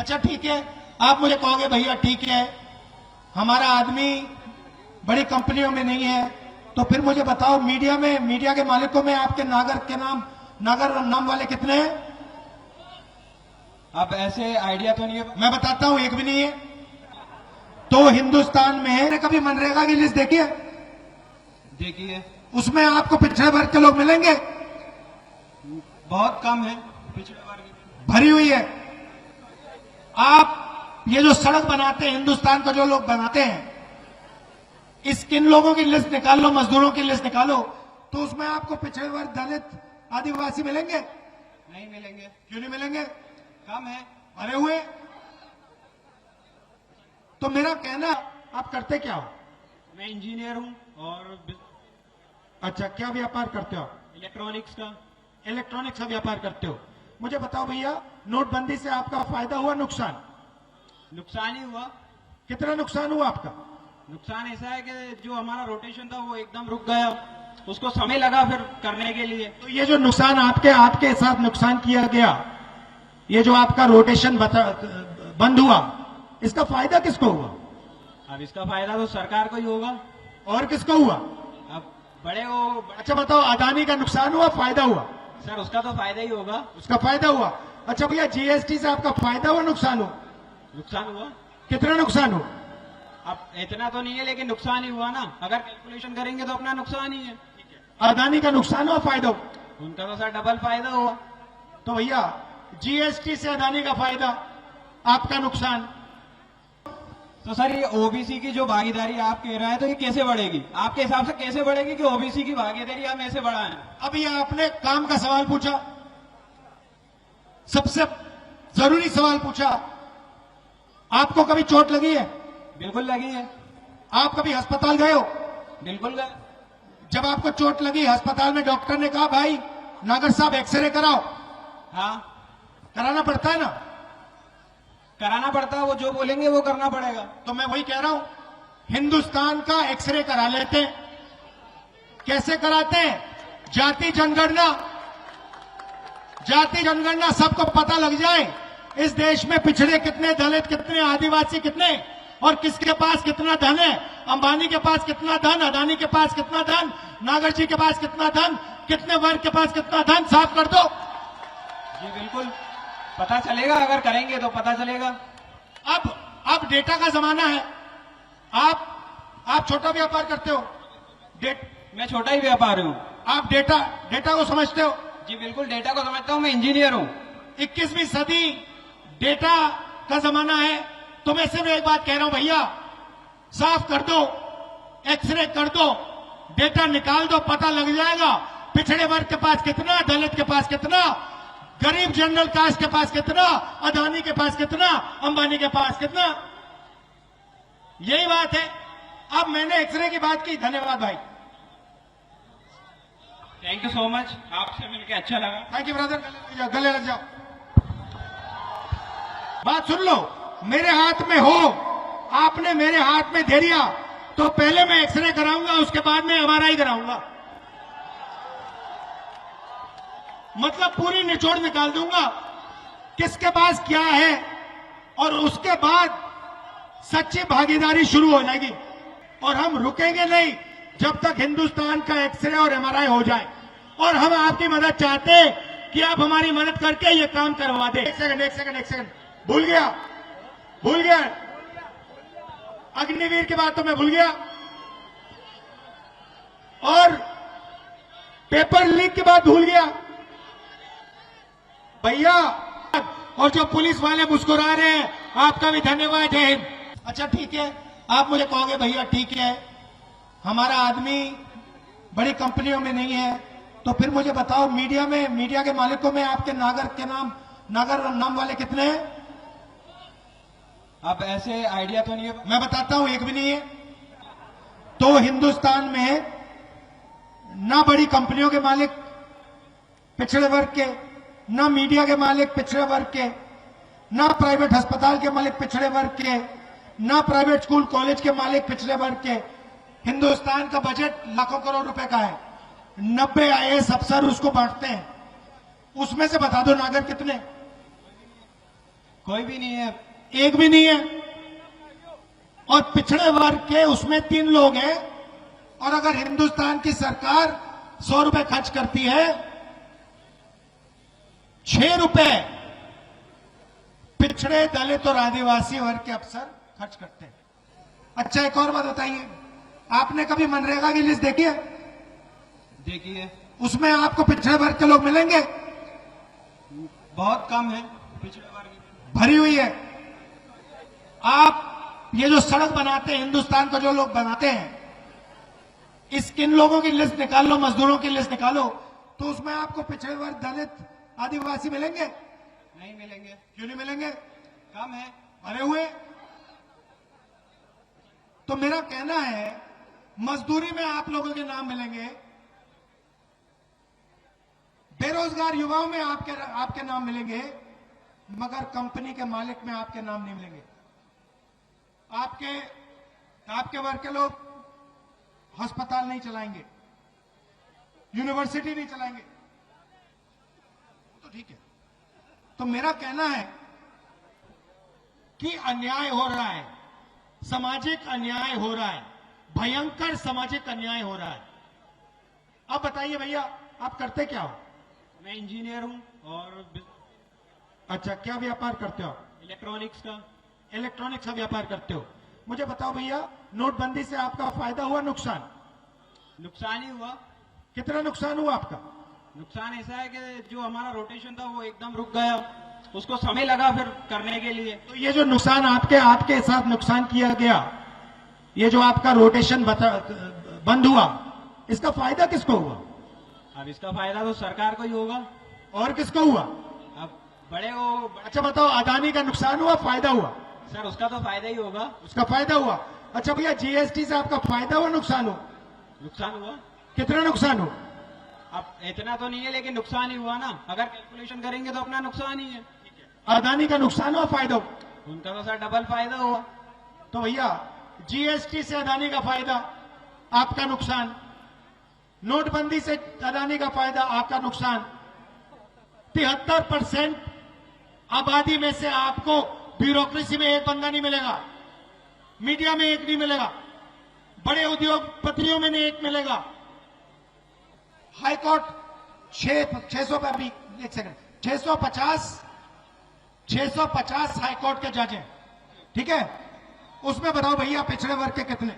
अच्छा ठीक है, आप मुझे कहोगे भैया ठीक है, हमारा आदमी बड़ी कंपनियों में नहीं है, तो फिर मुझे बताओ मीडिया के मालिकों में आपके नागर नाम वाले कितने हैं? अब ऐसे आइडिया तो नहीं है। मैं बताता हूं, एक भी नहीं है। तो हिंदुस्तान में कभी मनरेगा की लिस्ट देखिए, देखिए उसमें आपको पिछड़े वर्ग के लोग मिलेंगे? बहुत कम है पिछड़े वर्ग की। भरी हुई है। आप ये जो सड़क बनाते हैं, हिंदुस्तान का जो लोग बनाते हैं, किन लोगों की लिस्ट निकाल लो, मजदूरों की लिस्ट निकालो, तो उसमें आपको पिछड़े वर्ग, दलित, आदिवासी मिलेंगे? नहीं मिलेंगे। क्यों नहीं मिलेंगे? कम है। भरे हुए। तो मेरा कहना, आप करते क्या हो? मैं इंजीनियर हूं और अच्छा, क्या व्यापार करते हो? इलेक्ट्रॉनिक्स का। इलेक्ट्रॉनिक्स का व्यापार करते हो। मुझे बताओ भैया, नोटबंदी से आपका फायदा हुआ, नुकसान? नुकसान ही हुआ। कितना नुकसान हुआ आपका? नुकसान ऐसा है कि जो हमारा रोटेशन था वो एकदम रुक गया, उसको समय लगा फिर करने के लिए। तो ये जो नुकसान आपके साथ नुकसान किया गया, ये जो आपका रोटेशन बंद हुआ, इसका फायदा किसको हुआ? अब इसका फायदा तो सरकार को ही होगा। और किसको हुआ? अब बड़े वो। अच्छा बताओ, अदानी का नुकसान हुआ, फायदा हुआ? सर उसका तो फायदा ही होगा। उसका फायदा हुआ। अच्छा भैया, जीएसटी से आपका फायदा हुआ, नुकसान हुआ? नुकसान हुआ। कितना नुकसान हुआ? अब इतना तो नहीं है लेकिन नुकसान ही हुआ ना, अगर कैलकुलेशन करेंगे तो अपना नुकसान ही है। अदानी का नुकसान हुआ, फायदा हुआ? उनका तो सर डबल फायदा हुआ। तो भैया, जीएसटी से अदानी का फायदा, आपका नुकसान। तो सर ये ओबीसी की जो भागीदारी आप कह रहे हैं, तो ये कैसे बढ़ेगी? आपके हिसाब से कैसे बढ़ेगी कि ओबीसी की भागीदारी हम ऐसे बढ़ाएं? अब ये आपने काम का सवाल पूछा, सबसे जरूरी सवाल पूछा। आपको कभी चोट लगी है? बिल्कुल लगी है। आप कभी अस्पताल गए हो? बिल्कुल गए। जब आपको चोट लगी, अस्पताल में डॉक्टर ने कहा भाई नागर साहब एक्सरे कराओ, हाँ कराना पड़ता है ना? कराना पड़ता है, वो जो बोलेंगे वो करना पड़ेगा। तो मैं वही कह रहा हूं, हिंदुस्तान का एक्सरे करा लेते हैं। कैसे कराते हैं? जाति जनगणना सबको पता लग जाए, इस देश में पिछड़े कितने, दलित कितने, आदिवासी कितने, और किसके पास कितना धन है। अंबानी के पास कितना धन, अदानी के पास कितना धन, नागर जी के पास कितना धन, कितने वर्ग के पास कितना धन, साफ कर दो। जी बिल्कुल पता चलेगा, अगर करेंगे तो पता चलेगा। अब डेटा का जमाना है। आप छोटा व्यापार करते हो, मैं छोटा ही व्यापारी हूँ। आप डेटा को समझते हो? जी बिल्कुल डेटा को समझता हूँ, मैं इंजीनियर हूँ। 21वीं सदी डेटा का जमाना है। तो मैं सिर्फ एक बात कह रहा हूं भैया, साफ कर दो, एक्सरे कर दो, डेटा निकाल दो, पता लग जाएगा पिछड़े वर्ग के पास कितना, दलित के पास कितना, गरीब जनरल कास्ट के पास कितना, अदानी के पास कितना, अंबानी के पास कितना। यही बात है। अब मैंने एक्सरे की बात की। धन्यवाद भाई। थैंक यू सो मच, आपसे मिलकर अच्छा लगा। Thank you brother. गले लग जाओ। बात सुन लो, मेरे हाथ में हो, आपने मेरे हाथ में दे दिया, तो पहले मैं एक्सरे कराऊंगा, उसके बाद में एमआरआई कराऊंगा। मतलब पूरी निचोड़ निकाल दूंगा किसके पास क्या है, और उसके बाद सच्ची भागीदारी शुरू हो जाएगी। और हम रुकेंगे नहीं जब तक हिंदुस्तान का एक्सरे और एमआरआई हो जाए। और हम आपकी मदद चाहते हैं कि आप हमारी मदद करके ये काम करवा दें। एक सेकंड, भूल गया अग्निवीर की बात तो मैं भूल गया, और पेपर लीक की बात भूल गया भैया। और जो पुलिस वाले मुस्कुरा रहे हैं, आपका भी धन्यवाद। जय हिंद। अच्छा ठीक है, आप मुझे कहोगे भैया ठीक है, हमारा आदमी बड़ी कंपनियों में नहीं है, तो फिर मुझे बताओ मीडिया के मालिकों में आपके नागर नाम वाले कितने हैं? अब ऐसे आइडिया तो नहीं है। मैं बताता हूं, एक भी नहीं है। तो हिंदुस्तान में ना बड़ी कंपनियों के मालिक पिछड़े वर्ग के, ना मीडिया के मालिक पिछड़े वर्ग के, ना प्राइवेट अस्पताल के मालिक पिछड़े वर्ग के, ना प्राइवेट स्कूल कॉलेज के मालिक पिछड़े वर्ग के। हिंदुस्तान का बजट लाखों करोड़ रुपए का है, 90 आईएएस अफसर उसको बांटते हैं। उसमें से बता दो नागर कितने? कोई भी नहीं है। एक भी नहीं है। और पिछड़े वर्ग के उसमें 3 लोग हैं। और अगर हिंदुस्तान की सरकार 100 रुपए खर्च करती है, 6 रुपए पिछड़े दलित और आदिवासी वर्ग के अफसर खर्च करते हैं। अच्छा, एक और बात बताइए, आपने कभी मनरेगा की लिस्ट देखी है? देखिए, उसमें आपको पिछड़े वर्ग के लोग मिलेंगे? बहुत कम है पिछड़े वर्ग। भरी हुई है। आप ये जो सड़क बनाते हैं, हिंदुस्तान को जो लोग बनाते हैं, इस किन लोगों की लिस्ट निकाल लो, मजदूरों की लिस्ट निकालो, तो उसमें आपको पिछड़े वर्ग, दलित, आदिवासी मिलेंगे? नहीं मिलेंगे। क्यों नहीं मिलेंगे? कम है। भरे हुए। तो मेरा कहना है, मजदूरी में आप लोगों के नाम मिलेंगे, बेरोजगार युवाओं में आपके नाम मिलेंगे, मगर कंपनी के मालिक में आपके नाम नहीं मिलेंगे। आपके वर्ग के लोग अस्पताल नहीं चलाएंगे, यूनिवर्सिटी नहीं चलाएंगे, तो ठीक है। तो मेरा कहना है कि अन्याय हो रहा है, सामाजिक अन्याय हो रहा है, भयंकर सामाजिक अन्याय हो रहा है। अब बताइए भैया, आप करते क्या हो? मैं इंजीनियर हूँ और अच्छा, क्या व्यापार करते हो? इलेक्ट्रॉनिक्स का। इलेक्ट्रॉनिक्स का व्यापार करते हो। मुझे बताओ भैया, नोटबंदी से आपका फायदा हुआ, नुकसान? नुकसान ही हुआ। कितना नुकसान हुआ आपका? नुकसान ऐसा है कि जो हमारा रोटेशन था वो एकदम रुक गया, उसको समय लगा फिर करने के लिए। तो ये जो नुकसान आपके साथ नुकसान किया गया, ये जो आपका रोटेशन बंद हुआ, इसका फायदा किसको हुआ? अब इसका फायदा तो सरकार को ही होगा। और किसको हुआ? अब बड़े वो। अच्छा बताओ, अदानी का नुकसान हुआ, फायदा हुआ? सर उसका तो फायदा ही होगा। उसका फायदा हुआ। अच्छा भैया, जीएसटी से आपका फायदा हुआ, नुकसान हुआ? नुकसान हुआ। कितना नुकसान हुआ? अब इतना तो नहीं है, लेकिन नुकसान ही हुआ ना। अगर कैलकुलेशन करेंगे तो अपना नुकसान ही है। अदानी का नुकसान हुआ, फायदा हुआ? उनका तो सर डबल फायदा हुआ। तो भैया, जीएसटी से अदानी का फायदा, आपका नुकसान। नोटबंदी से अदानी का फायदा, आपका नुकसान। 73% आबादी में से आपको ब्यूरोक्रेसी में एक बंदा नहीं मिलेगा, मीडिया में एक नहीं मिलेगा, बड़े उद्योगपतियों में नहीं एक मिलेगा। हाईकोर्ट 600 पे अभी, एक सेकंड, 650 हाईकोर्ट के जज हैं, ठीक है? उसमें बताओ भैया, पिछड़े वर्ग के कितने?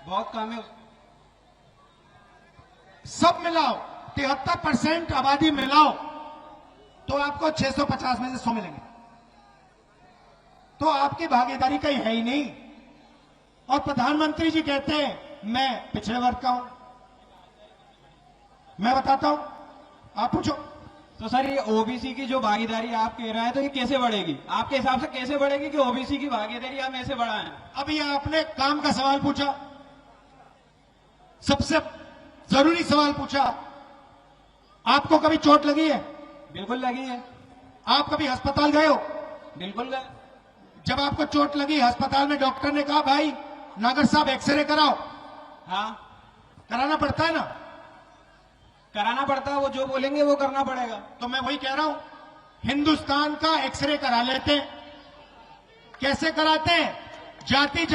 बहुत कम है। सब मिलाओ, 73% आबादी मिलाओ, तो आपको 650 में से 100 मिलेंगे। तो आपकी भागीदारी कहीं है ही नहीं। और प्रधानमंत्री जी कहते हैं मैं पिछड़े वर्ग का हूं। मैं बताता हूं, आप पूछो। तो सर, ये ओबीसी की जो भागीदारी आप कह रहे हैं, तो ये कैसे बढ़ेगी? आपके हिसाब से कैसे बढ़ेगी कि ओबीसी की भागीदारी हम ऐसे बढ़ाएं? अभी आपने काम का सवाल पूछा, सबसे जरूरी सवाल पूछा। आपको कभी चोट लगी है? बिल्कुल लगी है। आप कभी अस्पताल गए हो? बिल्कुल गए। जब आपको चोट लगी, अस्पताल में डॉक्टर ने कहा भाई नागर साहब एक्सरे कराओ, हाँ, कराना पड़ता है ना? कराना पड़ता है। वो जो बोलेंगे वो करना पड़ेगा। तो मैं वही कह रहा हूं, हिंदुस्तान का एक्सरे करा लेते हैं। कैसे कराते हैं? जाति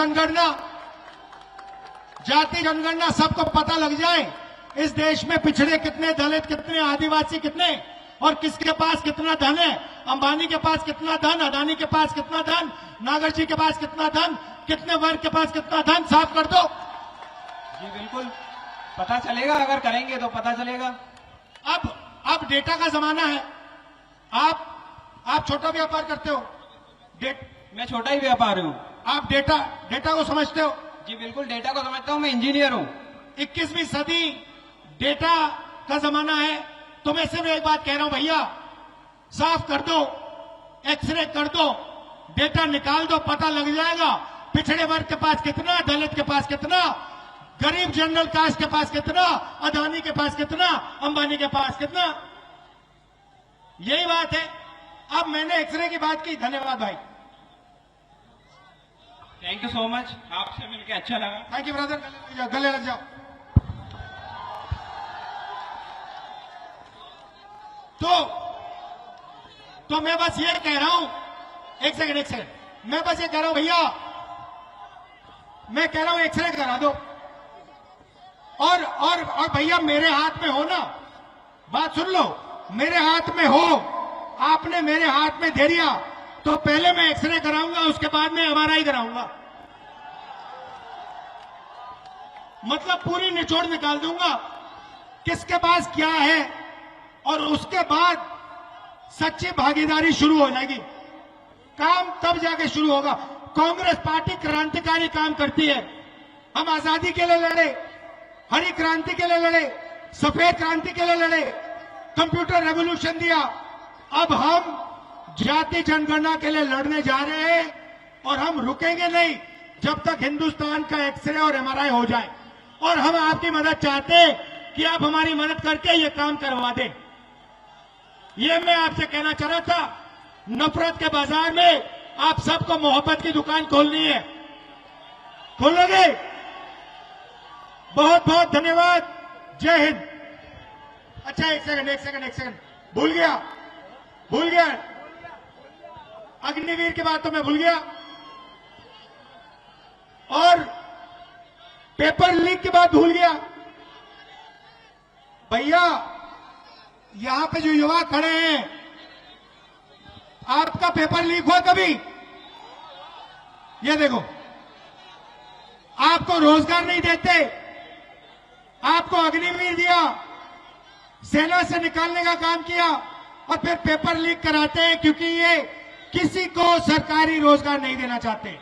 जनगणना सबको पता लग जाए, इस देश में पिछड़े कितने, दलित कितने, आदिवासी कितने, और किसके पास कितना धन है। अंबानी के पास कितना धन, अदानी के पास कितना धन, नागर जी के पास कितना धन, कितने वर्ग के पास कितना धन, साफ कर दो। जी बिल्कुल, पता चलेगा। अगर करेंगे तो पता चलेगा। अब डेटा का जमाना है। आप छोटा व्यापार करते हो, मैं छोटा ही व्यापारी हूँ। आप डेटा को समझते हो? जी बिल्कुल, डेटा को समझता हूँ। मैं इंजीनियर हूँ। 21वीं सदी डेटा का जमाना है। तो मैं सिर्फ एक बात कह रहा हूं भैया, साफ कर दो, एक्सरे कर दो, डेटा निकाल दो, पता लग जाएगा पिछड़े वर्ग के पास कितना, दलित के पास कितना, गरीब जनरल कास्ट के पास कितना, अदानी के पास कितना, अंबानी के पास कितना। यही बात है। अब मैंने एक्सरे की बात की। धन्यवाद भाई। Thank you so much. आपसे मिलकर अच्छा लगा। Thank you brother. गले लग जाओ। तो मैं बस ये कह रहा हूं एक सेकंड, मैं बस ये कह रहा हूं भैया, मैं कह रहा हूं एक्सरे करा दो। और भैया मेरे हाथ में हो ना, बात सुन लो, मेरे हाथ में हो, आपने मेरे हाथ में दे दिया तो पहले मैं एक्सरे कराऊंगा, उसके बाद मैं एमआरआई कराऊंगा। मतलब पूरी निचोड़ निकाल दूंगा किसके पास क्या है, और उसके बाद सच्ची भागीदारी शुरू हो जाएगी। काम तब जाके शुरू होगा। कांग्रेस पार्टी क्रांतिकारी काम करती है। हम आजादी के लिए लड़े, हरी क्रांति के लिए लड़े, सफेद क्रांति के लिए लड़े, कंप्यूटर रेवोल्यूशन दिया। अब हम जाति जनगणना के लिए लड़ने जा रहे हैं, और हम रुकेंगे नहीं जब तक हिंदुस्तान का एक्सरे और एमआरआई हो जाए। और हम आपकी मदद चाहते हैं कि आप हमारी मदद करके ये काम करवा दें। ये मैं आपसे कहना चाह रहा था। नफरत के बाजार में आप सबको मोहब्बत की दुकान खोलनी है, खोलोगे? बहुत बहुत धन्यवाद। जय हिंद। अच्छा एक सेकंड, भूल गया अग्निवीर की बात तो मैं भूल गया, और पेपर लीक की बात भूल गया। भैया यहां पे जो युवा खड़े हैं, आपका पेपर लीक हुआ कभी? ये देखो, आपको रोजगार नहीं देते, आपको अग्निवीर दिया, सेना से निकालने का काम किया, और फिर पेपर लीक कराते हैं क्योंकि ये किसी को सरकारी रोजगार नहीं देना चाहते।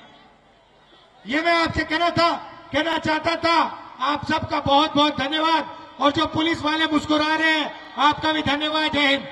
ये मैं आपसे कहना चाहता था। आप सबका बहुत बहुत धन्यवाद, और जो पुलिस वाले मुस्कुरा रहे हैं आपका भी धन्यवाद। जय हिंद।